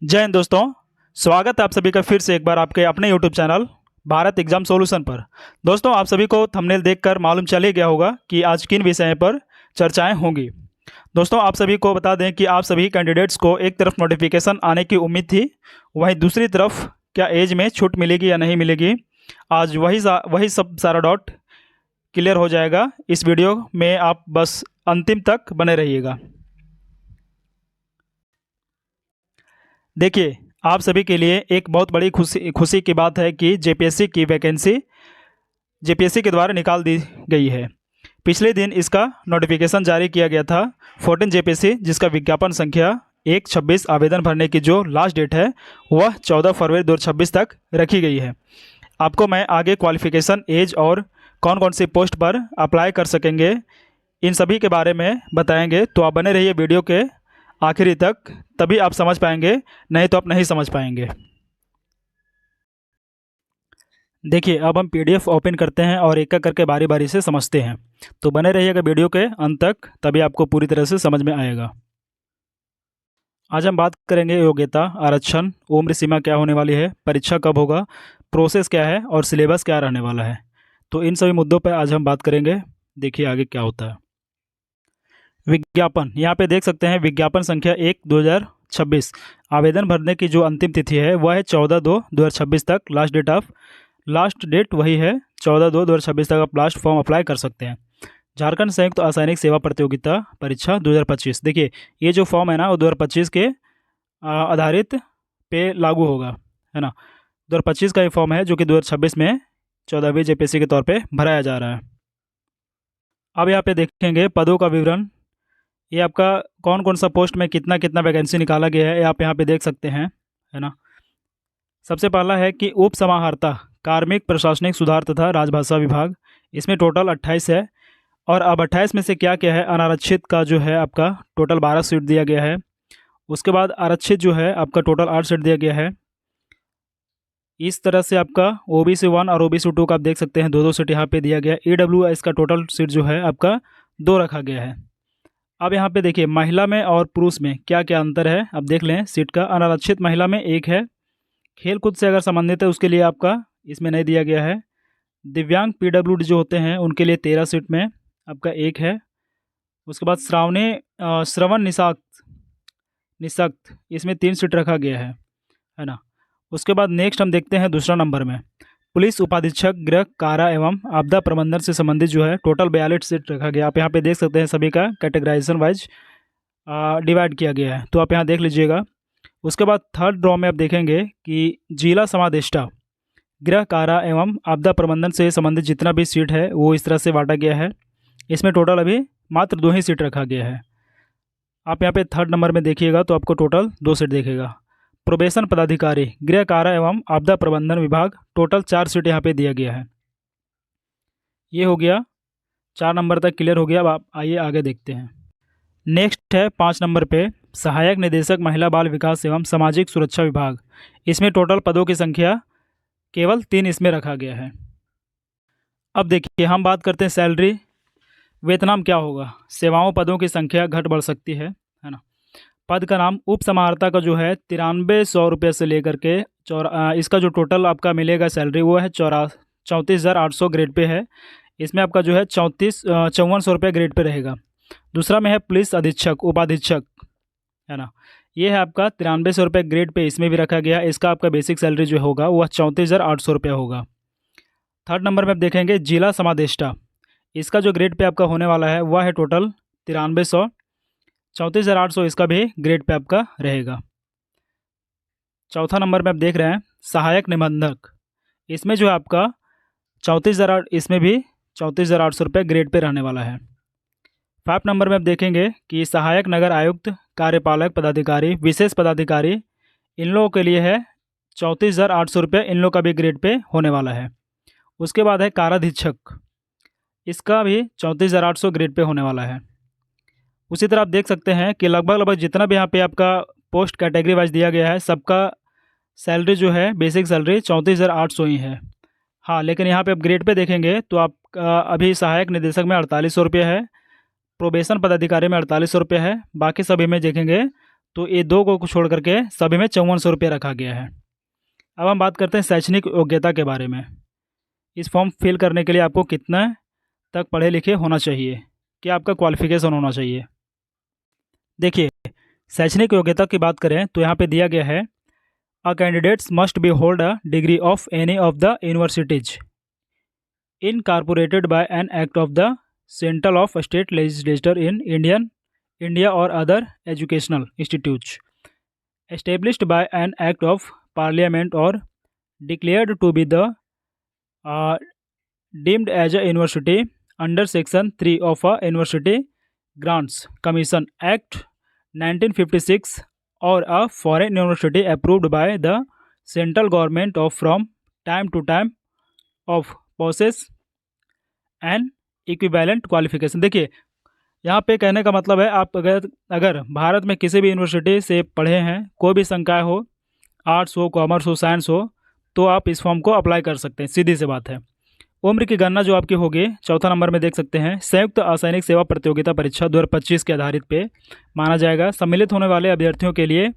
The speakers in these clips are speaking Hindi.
जय हिंद दोस्तों। स्वागत है आप सभी का फिर से एक बार आपके अपने YouTube channel Bharat exam solution पर। दोस्तों, आप सभी को थंबनेल देखकर मालूम चल ही गया होगा कि आज किन विषयों पर चर्चाएं होंगी। दोस्तों, आप सभी को बता दें कि आप सभी कैंडिडेट्स को एक तरफ नोटिफिकेशन आने की उम्मीद थी, वहीं दूसरी तरफ क्या एज में छूट मिलेगी या नहीं मिलेगी, आज वही सब सारा डाउट क्लियर हो जाएगा। इस वीडियो में आप बस अंतिम तक बने रहिएगा। देखिए, आप सभी के लिए एक बहुत बड़ी खुशी की बात है कि जेपीएससी की वैकेंसी जेपीएससी के द्वारा निकाल दी गई है। पिछले दिन इसका नोटिफिकेशन जारी किया गया था। 14 जेपीएससी, जिसका विज्ञापन संख्या 1/26 आवेदन भरने की जो लास्ट डेट है वह 14 फरवरी 2026 तक रखी गई है। आपको मैं आगे क्वालिफिकेशन, एज और कौन कौन सी पोस्ट पर अप्लाई कर सकेंगे, इन सभी के बारे में बताएंगे। तो आप बने रहिए वीडियो के आखिरी तक, तभी आप समझ पाएंगे, नहीं तो आप नहीं समझ पाएंगे। देखिए, अब हम पीडीएफ ओपन करते हैं और एक एक करके बारी बारी से समझते हैं। तो बने रहिएगा वीडियो के अंत तक, तभी आपको पूरी तरह से समझ में आएगा। आज हम बात करेंगे योग्यता, आरक्षण, उम्र सीमा क्या होने वाली है, परीक्षा कब होगा, प्रोसेस क्या है और सिलेबस क्या रहने वाला है। तो इन सभी मुद्दों पर आज हम बात करेंगे। देखिए आगे क्या होता है। विज्ञापन, यहाँ पे देख सकते हैं विज्ञापन संख्या 1/2026। आवेदन भरने की जो अंतिम तिथि है वह है 14/2/2026 तक। लास्ट डेट वही है 14/2/2026 तक। आप लास्ट फॉर्म अप्लाई कर सकते हैं। झारखंड संयुक्त असैनिक सेवा प्रतियोगिता परीक्षा 2025। देखिए, ये जो फॉर्म है ना वो 2025 के आधारित पे लागू होगा, है ना। 2025 का ये फॉर्म है जो कि 2026 में 14वीं जेपीएससी के तौर पे भराया जा रहा है। अब यहाँ पे देखेंगे पदों का विवरण। ये आपका कौन कौन सा पोस्ट में कितना कितना वैकेंसी निकाला गया है, आप यहाँ पे देख सकते हैं, है ना। सबसे पहला है कि उप समाहर्ता कार्मिक प्रशासनिक सुधार तथा राजभाषा विभाग, इसमें टोटल 28 है। और अब 28 में से क्या क्या है, अनारक्षित का जो है आपका टोटल 12 सीट दिया गया है। उसके बाद आरक्षित जो है आपका टोटल 8 सीट दिया गया है। इस तरह से आपका ओबीसी 1 और ओबीसी 2 का आप देख सकते हैं 2-2 सीट यहाँ पे दिया गया है। ईडब्ल्यूएस का टोटल सीट जो है आपका 2 रखा गया है। अब यहाँ पे देखिए महिला में और पुरुष में क्या क्या अंतर है, अब देख लें सीट का। अनारक्षित महिला में 1 है। खेल कूद से अगर संबंधित है उसके लिए आपका इसमें नहीं दिया गया है। दिव्यांग पीडब्ल्यूडी जो होते हैं उनके लिए 13 सीट में आपका 1 है। उसके बाद श्रवण निशक्त इसमें 3 सीट रखा गया है ना। उसके बाद नेक्स्ट हम देखते हैं दूसरा नंबर में पुलिस उपाधीक्षक गृह कारा एवं आपदा प्रबंधन से संबंधित जो है टोटल 42 सीट रखा गया। आप यहाँ पे देख सकते हैं सभी का कैटेगराइजेशन वाइज डिवाइड किया गया है, तो आप यहाँ देख लीजिएगा। उसके बाद थर्ड ड्रॉ में आप देखेंगे कि जिला समादेष्टा गृह कारा एवं आपदा प्रबंधन से संबंधित जितना भी सीट है वो इस तरह से बांटा गया है। इसमें टोटल अभी मात्र 2 ही सीट रखा गया है। आप यहाँ पे थर्ड नंबर में देखिएगा तो आपको टोटल 2 सीट देखेगा। प्रोबेशन पदाधिकारी गृह कारा एवं आपदा प्रबंधन विभाग, टोटल 4 सीट यहाँ पे दिया गया है। ये हो गया 4 नंबर तक क्लियर हो गया। अब आप आइए आगे देखते हैं। नेक्स्ट है 5 नंबर पे सहायक निदेशक महिला बाल विकास एवं सामाजिक सुरक्षा विभाग। इसमें टोटल पदों की संख्या केवल 3 इसमें रखा गया है। अब देखिए हम बात करते हैं सैलरी, वेतनाम क्या होगा। सेवाओं पदों की संख्या घट बढ़ सकती है ना। पद का नाम उप समाहर्ता का जो है 9300 रुपये से लेकर के इसका जो टोटल आपका मिलेगा सैलरी वो है 34,800 ग्रेड पे है। इसमें आपका जो है 5400 रुपये ग्रेड पे रहेगा। दूसरा में है पुलिस अधीक्षक उपाधीक्षक, है ना। ये है आपका 9300 रुपये ग्रेड पे, इसमें भी रखा गया। इसका आपका बेसिक सैलरी जो होगा वह 34,800 रुपये होगा। थर्ड नंबर में आप देखेंगे जिला समादेष्टा, इसका जो ग्रेड पे आपका होने वाला है वह है टोटल 9300, 34,800 इसका भी ग्रेड पे आपका रहेगा। चौथा नंबर में आप देख रहे हैं सहायक निबंधक, इसमें जो है आपका 34,000, इसमें भी 34,800 रुपये ग्रेड पे रहने वाला है। 5 नंबर में आप देखेंगे कि सहायक नगर आयुक्त, कार्यपालक पदाधिकारी, विशेष पदाधिकारी, इन लोगों के लिए है 34,800 रुपये, इन लोगों का भी ग्रेड पे होने वाला है। उसके बाद है काराधीक्षक, इसका भी 34,800 ग्रेड पे होने वाला है। उसी तरह आप देख सकते हैं कि लगभग जितना भी यहाँ पे आपका पोस्ट कैटेगरी वाइज दिया गया है सबका सैलरी जो है बेसिक सैलरी 34,800 ही है। हाँ, लेकिन यहाँ पे आप ग्रेड पे देखेंगे तो आप अभी सहायक निदेशक में 4800 रुपये है, प्रोबेशन पदाधिकारी में 4800 रुपये है, बाकी सभी में देखेंगे तो ये दो को छोड़ करके सभी में 5400 रुपये रखा गया है। अब हम बात करते हैं शैक्षणिक योग्यता के बारे में। इस फॉर्म फिल करने के लिए आपको कितना तक पढ़े लिखे होना चाहिए, क्या आपका क्वालिफिकेशन होना चाहिए। देखिए, शैक्षणिक योग्यता की बात करें तो यहाँ पे दिया गया है, a candidates must be hold a degree of any of the universities incorporated by an act of the central of state legislature in India और other educational institutes established by an act of parliament or declared to be the uh, deemed as a university under section 3 of a university grants commission act 1956 or a foreign university approved by the central government of from time to time of possess an equivalent qualification। देखिए, यहाँ पे कहने का मतलब है, आप अगर अगर भारत में किसी भी यूनिवर्सिटी से पढ़े हैं, कोई भी संकाय हो, आर्ट्स हो, कॉमर्स हो, साइंस हो, तो आप इस फॉर्म को अप्लाई कर सकते हैं, सीधी सी बात है। उम्र की गणना जो आपकी होगी, चौथा नंबर में देख सकते हैं, संयुक्त असैनिक सेवा प्रतियोगिता परीक्षा 2025 के आधारित पे माना जाएगा। सम्मिलित होने वाले अभ्यर्थियों के लिए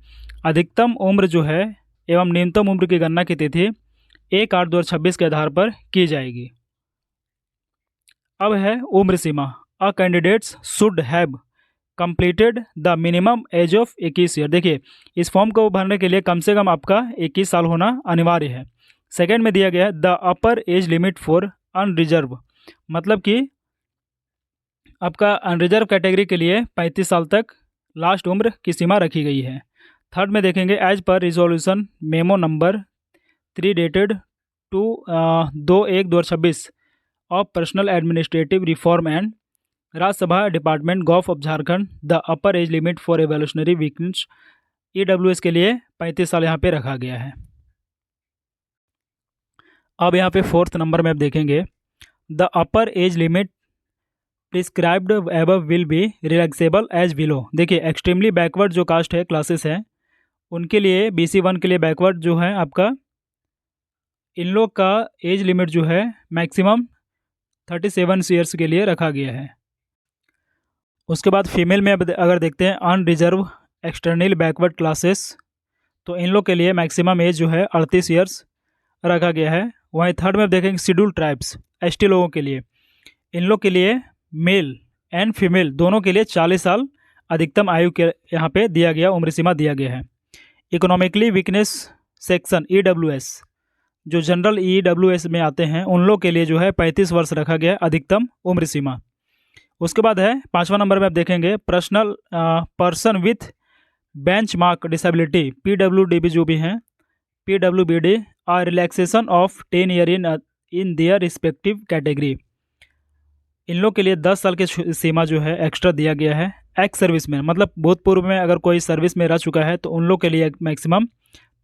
अधिकतम उम्र जो है एवं न्यूनतम उम्र की गणना की तिथि 1/8/2026 के आधार पर की जाएगी। अब है उम्र सीमा, a candidates should have completed the minimum age of 21 year. देखिए, इस फॉर्म को भरने के लिए कम से कम आपका 21 साल होना अनिवार्य है। सेकेंड में दिया गया है, the upper age limit for unreserve, मतलब कि आपका अनरिजर्व कैटेगरी के लिए 35 साल तक लास्ट उम्र की सीमा रखी गई है। थर्ड में देखेंगे, as per resolution memo number 3 dated 2/1/2026 of personnel administrative reform and Rajya Sabha department gov of Jharkhand, the upper age limit for evolutionary weakness EWS के लिए 35 साल यहाँ पे रखा गया है। अब यहाँ पे फोर्थ नंबर में आप देखेंगे, the upper age limit prescribed above will be relaxable as below. देखिए, एक्सट्रीमली बैकवर्ड जो कास्ट है, क्लासेस हैं, उनके लिए BC1 के लिए बैकवर्ड जो है आपका, इन लोग का एज लिमिट जो है मैक्सिमम 37 ईयर्स के लिए रखा गया है। उसके बाद फीमेल में अगर देखते हैं, अनरिजर्व एक्सटर्नल बैकवर्ड क्लासेस, तो इन लोग के लिए मैक्सिमम एज जो है 38 ईयर्स रखा गया है। वहीं थर्ड में देखेंगे, शेड्यूल ट्राइब्स ST लोगों के लिए, इन लोग के लिए मेल एंड फीमेल दोनों के लिए 40 साल अधिकतम आयु के यहाँ पे दिया गया, उम्र सीमा दिया गया है। इकोनॉमिकली वीकनेस सेक्शन EWS, जो जनरल EWS में आते हैं, उन लोग के लिए जो है 35 वर्ष रखा गया अधिकतम उम्र सीमा। उसके बाद है 5वां नंबर में आप देखेंगे, person with benchmark disability PWDB जो भी हैं, PWBD और relaxation of 10 year in their respective category, इन लोग के लिए 10 साल की सीमा जो है एक्स्ट्रा दिया गया है। एक्स सर्विस में, मतलब भूतपूर्व में अगर कोई सर्विस में रह चुका है, तो उन लोग के लिए मैक्सिमम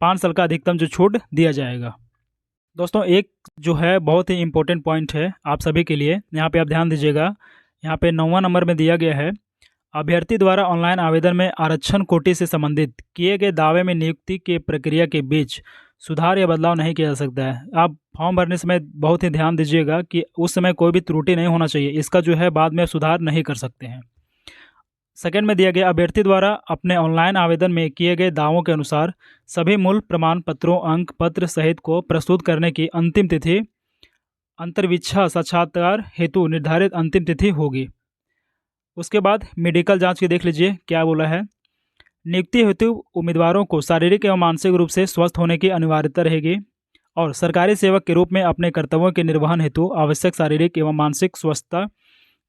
5 साल का अधिकतम जो छूट दिया जाएगा। दोस्तों, एक जो है बहुत ही इंपॉर्टेंट पॉइंट है आप सभी के लिए, यहाँ पे आप ध्यान दीजिएगा। यहाँ पे 9वां नंबर में दिया गया है, अभ्यर्थी द्वारा ऑनलाइन आवेदन में आरक्षण कोटि से संबंधित किए गए दावे में नियुक्ति के प्रक्रिया के बीच सुधार या बदलाव नहीं किया जा सकता है। आप फॉर्म भरने समय बहुत ही ध्यान दीजिएगा कि उस समय कोई भी त्रुटि नहीं होना चाहिए, इसका जो है बाद में सुधार नहीं कर सकते हैं। सेकंड में दिया गया, अभ्यर्थी द्वारा अपने ऑनलाइन आवेदन में किए गए दावों के अनुसार सभी मूल प्रमाण पत्रों अंक पत्र सहित को प्रस्तुत करने की अंतिम तिथि अंतर्विच्छा साक्षात्कार हेतु निर्धारित अंतिम तिथि होगी। उसके बाद मेडिकल जांच की देख लीजिए क्या बोला है, नियुक्ति हेतु उम्मीदवारों को शारीरिक एवं मानसिक रूप से स्वस्थ होने की अनिवार्यता रहेगी और सरकारी सेवक के रूप में अपने कर्तव्यों के निर्वहन हेतु आवश्यक शारीरिक एवं मानसिक स्वस्थता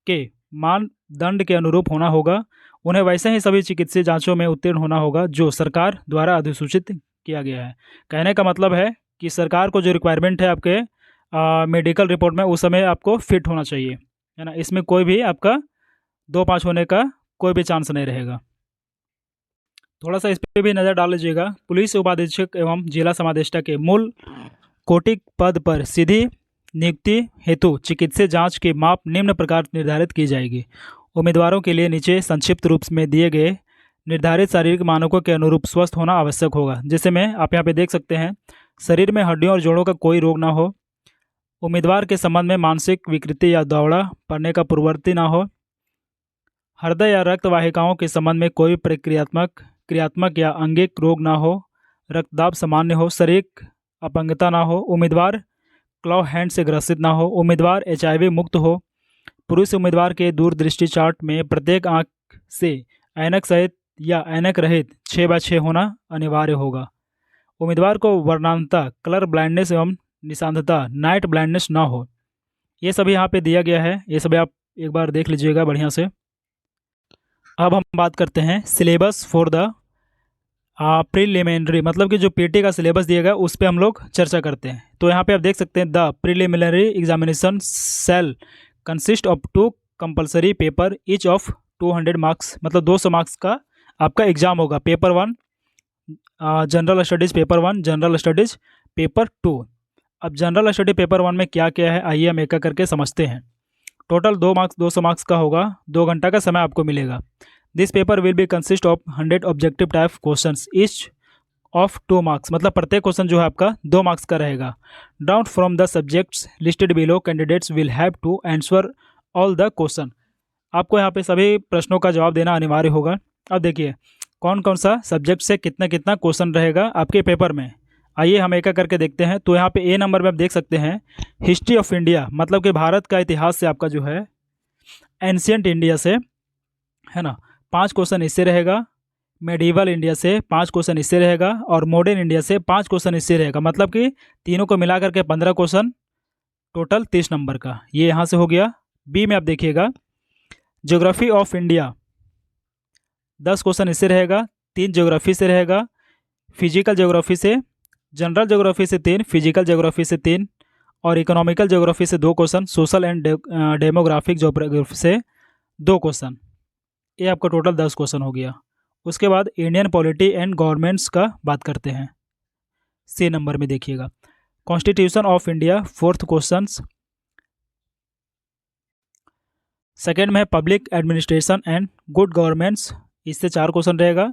के मानदंड के अनुरूप होना होगा। उन्हें वैसे ही सभी चिकित्सीय जांचों में उत्तीर्ण होना होगा जो सरकार द्वारा अधिसूचित किया गया है। कहने का मतलब है कि सरकार को जो रिक्वायरमेंट है आपके मेडिकल रिपोर्ट में, उस समय आपको फिट होना चाहिए, है ना। इसमें कोई भी आपका 2-5 होने का कोई भी चांस नहीं रहेगा। थोड़ा सा इस पर भी नज़र डाल लीजिएगा। पुलिस उपाधीक्षक एवं जिला समादेष्टा के मूल कोटि पद पर सीधी नियुक्ति हेतु चिकित्सीय जांच की माप निम्न प्रकार निर्धारित की जाएगी। उम्मीदवारों के लिए नीचे संक्षिप्त रूप में दिए गए निर्धारित शारीरिक मानकों के अनुरूप स्वस्थ होना आवश्यक होगा। जैसे में आप यहाँ पे देख सकते हैं, शरीर में हड्डियों और जोड़ों का कोई रोग ना हो, उम्मीदवार के संबंध में मानसिक विकृति या दौड़ा पड़ने का पूर्ववर्ती ना हो, हृदय या रक्त वाहिकाओं के संबंध में कोई प्रक्रियात्मक क्रियात्मक या अंगिक रोग ना हो, रक्तदाब सामान्य हो, शारीरिक अपंगता ना हो, उम्मीदवार क्लॉ हैंड से ग्रसित ना हो, उम्मीदवार एचआईवी मुक्त हो, पुरुष उम्मीदवार के दूरदृष्टि चार्ट में प्रत्येक आंख से ऐनक सहित या ऐनक रहित 6/6 होना अनिवार्य होगा। उम्मीदवार को वर्णांता, कलर ब्लाइंडनेस एवं निशांतता, नाइट ब्लाइंडनेस ना हो। ये सभी यहाँ पे दिया गया है, ये सभी आप एक बार देख लीजिएगा बढ़िया से। अब हम बात करते हैं सिलेबस फॉर द प्रीलिमिनरी, मतलब कि जो पीटी का सिलेबस दिया गया उस पर हम लोग चर्चा करते हैं। तो यहाँ पे आप देख सकते हैं, the preliminary examination cell consist of 2 compulsory paper each of 200 marks, मतलब 200 मार्क्स का आपका एग्जाम होगा। Paper 1 general studies paper 1, general studies paper 2। अब जनरल स्टडी पेपर 1 में क्या क्या है, आइए हम एक एक करके समझते हैं। टोटल 200 मार्क्स का होगा, 2 घंटा का समय आपको मिलेगा। This paper will be consist of 100 objective type questions each of 2 marks, मतलब प्रत्येक क्वेश्चन जो है आपका 2 मार्क्स का रहेगा। Down from the subjects listed below candidates will have to answer all the question. आपको यहाँ पे सभी प्रश्नों का जवाब देना अनिवार्य होगा। अब देखिए कौन कौन सा सब्जेक्ट से कितना कितना क्वेश्चन रहेगा आपके पेपर में, आइए हम एक एक करके देखते हैं। तो यहाँ पे ए नंबर में आप देख सकते हैं हिस्ट्री ऑफ इंडिया, मतलब कि भारत का इतिहास से आपका जो है एंशियंट इंडिया से, है ना, 5 क्वेश्चन इससे रहेगा। मेडिवल इंडिया से 5 क्वेश्चन इससे रहेगा और मॉडर्न इंडिया से 5 क्वेश्चन इससे रहेगा, मतलब कि तीनों को मिला करके 15 क्वेश्चन, टोटल 30 नंबर का। ये यहाँ से हो गया। बी में आप देखिएगा ज्योग्राफी ऑफ इंडिया, 10 क्वेश्चन इससे रहेगा, 3 ज्योग्राफी से रहेगा, फिजिकल ज्योग्राफी से, जनरल ज्योग्राफी से 3, फिजिकल ज्योग्राफी से 3 और इकोनॉमिकल ज्योग्राफी से 2 question, social and demographic geography से 2 क्वेश्चन। ये आपका टोटल 10 क्वेश्चन हो गया। उसके बाद इंडियन पॉलिटी एंड गवर्नमेंट्स का बात करते हैं। सी नंबर में देखिएगा constitution of India, 4th question. Second में है public administration and good governance, इससे 4 क्वेश्चन रहेगा।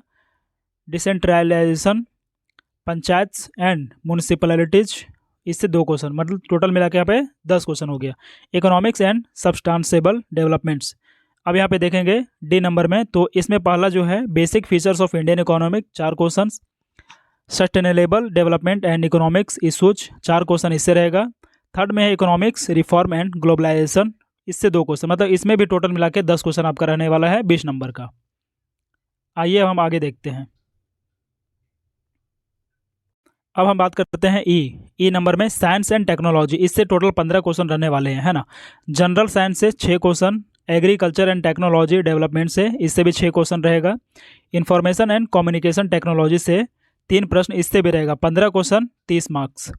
डिसेंट्रलाइजेशन, पंचायत एंड म्यूनिसिपैलिटीज, इससे 2 क्वेश्चन, मतलब टोटल मिला के यहाँ पे 10 क्वेश्चन हो गया। इकोनॉमिक्स एंड सब्सटेंसेबल डेवलपमेंट्स, अब यहाँ पे देखेंगे डी नंबर में, तो इसमें पहला जो है basic features of Indian economic, 4 question. Sustainable development and economics issues, 4 question इससे रहेगा। थर्ड में है इकोनॉमिक्स रिफॉर्म एंड ग्लोबलाइजेशन, इससे 2 क्वेश्चन, मतलब इसमें भी टोटल मिला के 10 क्वेश्चन आपका रहने वाला है 20 नंबर का। आइए हम आगे देखते हैं। अब हम बात करते हैं ई नंबर में साइंस एंड टेक्नोलॉजी, इससे टोटल 15 क्वेश्चन रहने वाले हैं, है ना। जनरल साइंस से 6 question, agriculture and technology development से, इससे भी 6 क्वेश्चन रहेगा। इंफॉर्मेशन एंड कम्युनिकेशन टेक्नोलॉजी से 3 प्रश्न, इससे भी रहेगा 15 क्वेश्चन, 30 मार्क्स।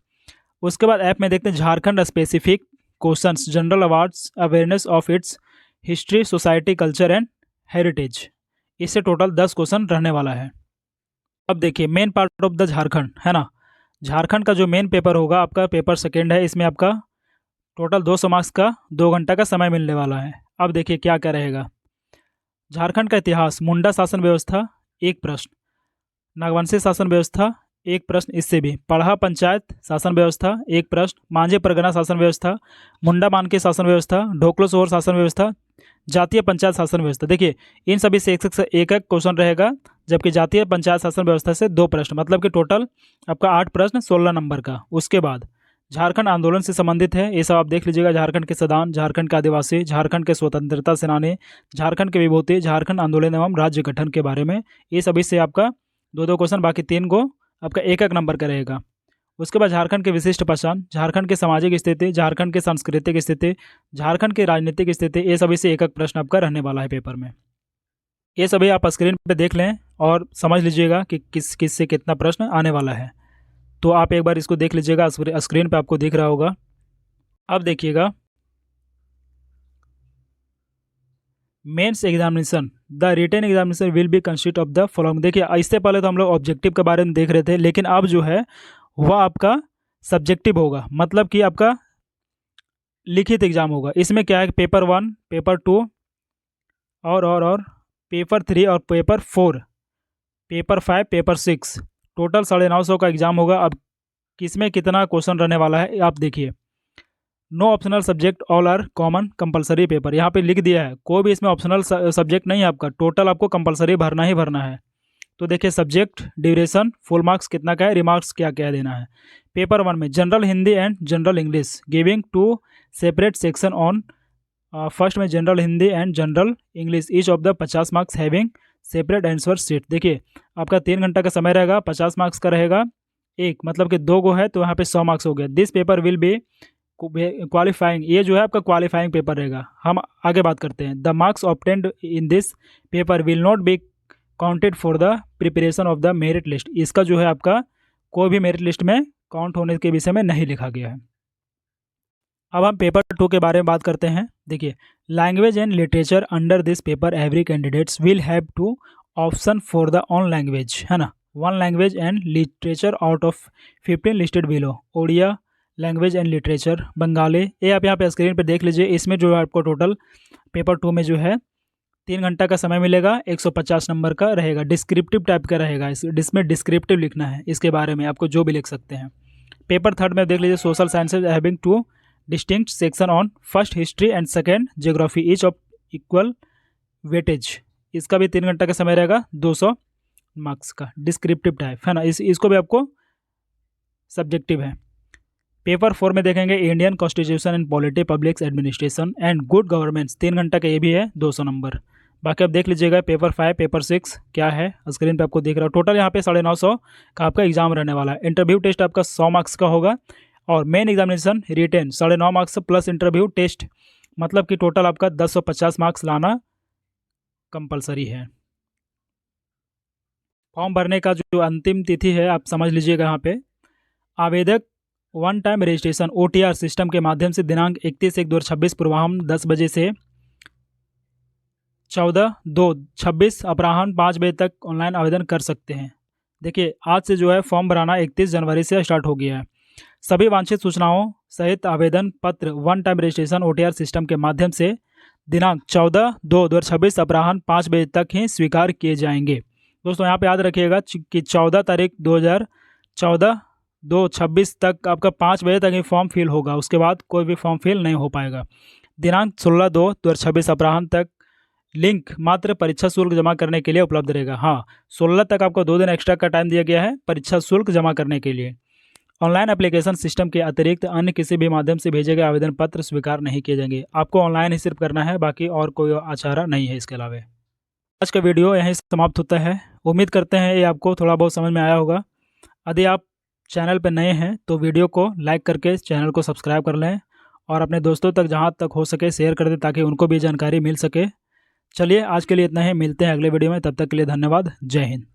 उसके बाद ऐप में देखते हैं Jharkhand specific questions, general awards, awareness of its history, society, culture and heritage, इससे टोटल 10 क्वेश्चन रहने वाला है। अब देखिए main part of the Jharkhand, है ना, झारखंड का जो मेन पेपर होगा आपका पेपर सेकेंड है, इसमें आपका टोटल 200 मार्क्स का 2 घंटा का समय मिलने वाला है। अब देखिए क्या क्या रहेगा। झारखंड का इतिहास, मुंडा शासन व्यवस्था 1 प्रश्न, नागवंशी शासन व्यवस्था 1 प्रश्न, इससे भी पढ़ा पंचायत शासन व्यवस्था 1 प्रश्न, मांझे परगना शासन व्यवस्था, मुंडा मान के शासन व्यवस्था, ढोकलो सोहर शासन व्यवस्था, जातीय पंचायत शासन व्यवस्था। देखिए इन सभी से एक क्वेश्चन रहेगा, जबकि जातीय पंचायत शासन व्यवस्था से 2 प्रश्न, मतलब कि टोटल आपका 8 प्रश्न 16 नंबर का। उसके बाद झारखंड आंदोलन से संबंधित है, ये सब आप देख लीजिएगा। झारखंड के संविधान, झारखंड के आदिवासी, झारखंड के स्वतंत्रता सेनानी, झारखंड के विभूति, झारखंड आंदोलन एवं राज्य गठन के बारे में, ये सभी से आपका 2 क्वेश्चन, बाकी 3 को आपका 1 नंबर का रहेगा। उसके बाद झारखंड की विशिष्ट पहचान, झारखंड की सामाजिक स्थिति, झारखंड की सांस्कृतिक स्थिति, झारखंड की राजनीतिक स्थिति, ये सभी से 1 प्रश्न आपका रहने वाला है पेपर में। ये सभी आप स्क्रीन पे देख लें और समझ लीजिएगा कि किस से कितना प्रश्न आने वाला है। तो आप एक बार इसको देख लीजिएगा, स्क्रीन पे आपको दिख रहा होगा। अब देखिएगा mains examination, the written examination will be consist of the following. देखिए इससे पहले तो हम लोग ऑब्जेक्टिव के बारे में देख रहे थे, लेकिन अब जो है वह आपका सब्जेक्टिव होगा, मतलब कि आपका लिखित एग्जाम होगा। इसमें क्या है, पेपर 1, पेपर 2 और पेपर 3 और पेपर 4, पेपर 5, पेपर 6, टोटल 950 का एग्जाम होगा। अब किसमें कितना क्वेश्चन रहने वाला है आप देखिए। No optional subject, all are common compulsory paper, यहाँ पे लिख दिया है, कोई भी इसमें ऑप्शनल सब्जेक्ट नहीं है आपका, टोटल आपको कंपलसरी भरना ही भरना है। तो देखिए सब्जेक्ट, ड्यूरेशन, फुल मार्क्स कितना का है, रिमार्क्स क्या क्या देना है। पेपर 1 में general Hindi and general English giving 2 separate section on. First में general Hindi and general English each of the 50 marks having separate answer sheet. देखिए आपका 3 घंटा का समय रहेगा, 50 मार्क्स का रहेगा एक, मतलब कि 2 गो है तो यहाँ पे 100 मार्क्स हो गया। This paper will be qualifying, ये जो है आपका क्वालिफाइंग पेपर रहेगा। हम आगे बात करते हैं। The marks obtained in this paper will not be counted for the preparation of the merit list. इसका जो है आपका कोई भी मेरिट लिस्ट में काउंट होने के विषय में नहीं लिखा गया है। अब हम पेपर 2 के बारे में बात करते हैं। देखिए language and literature under this paper every candidates will have to option for the one language, है ना, 1 language and literature out of 15 listed below. Odia language and literature, Bengali, ये आप यहाँ पे स्क्रीन पे देख लीजिए। इसमें जो है आपको टोटल पेपर 2 में जो है 3 घंटा का समय मिलेगा, 150 नंबर का रहेगा, डिस्क्रिप्टिव टाइप का रहेगा। इसमें डिस्क्रिप्टिव लिखना है, इसके बारे में आपको जो भी लिख सकते हैं। पेपर 3 में देख लीजिए social sciences having 2 distinct section on first history and second geography each of equal weightage. इसका भी 3 घंटा का समय रहेगा, 200 मार्क्स का, डिस्क्रिप्टिव टाइप, है ना। इसको भी आपको सब्जेक्टिव है। पेपर 4 में देखेंगे Indian constitution and polity, public administration and good governance, 3 घंटा का ये भी है, 200 नंबर। बाकी आप देख लीजिएगा। पेपर 5, पेपर 6 क्या है स्क्रीन पे आपको दिख रहा है। टोटल यहाँ पे 950 का आपका एग्जाम रहने वाला है। इंटरव्यू टेस्ट आपका 100 मार्क्स का होगा और main examination written 9.5 marks plus interview test, मतलब कि टोटल आपका 1050 मार्क्स लाना कंपलसरी है। फॉर्म भरने का जो अंतिम तिथि है आप समझ लीजिएगा। यहाँ पे आवेदक 1 टाइम रजिस्ट्रेशन OTR सिस्टम के माध्यम से दिनांक 31/1/2026 पूर्वाह्न 10 बजे से 14/2/26 अपराह्न 5 बजे तक ऑनलाइन आवेदन कर सकते हैं। देखिए आज से जो है फॉर्म भराना 31 जनवरी से स्टार्ट हो गया है। सभी वांछित सूचनाओं सहित आवेदन पत्र 1 टाइम रजिस्ट्रेशन OTR सिस्टम के माध्यम से दिनांक 14/2/2026 अपराह्न 5 बजे तक ही स्वीकार किए जाएंगे। दोस्तों यहाँ पे याद रखिएगा कि 14 तारीख 2014/2/26 तक आपका 5 बजे तक ही फॉर्म फिल होगा, उसके बाद कोई भी फॉर्म फिल नहीं हो पाएगा। दिनांक 16/2/2026 अपराह्न तक लिंक मात्र परीक्षा शुल्क जमा करने के लिए उपलब्ध रहेगा। हाँ, 16 तक आपको 2 दिन एक्स्ट्रा का टाइम दिया गया है परीक्षा शुल्क जमा करने के लिए। ऑनलाइन एप्लीकेशन सिस्टम के अतिरिक्त अन्य किसी भी माध्यम से भेजे गए आवेदन पत्र स्वीकार नहीं किए जाएंगे। आपको ऑनलाइन ही सिर्फ करना है, बाकी और कोई आचारा नहीं है इसके अलावा। आज का वीडियो यहीं समाप्त होता है। उम्मीद करते हैं ये आपको थोड़ा बहुत समझ में आया होगा। यदि आप चैनल पर नए हैं तो वीडियो को लाइक करके चैनल को सब्सक्राइब कर लें और अपने दोस्तों तक जहां तक हो सके शेयर कर दें ताकि उनको भी जानकारी मिल सके। चलिए आज के लिए इतना ही, मिलते हैं अगले वीडियो में, तब तक के लिए धन्यवाद। जय हिंद।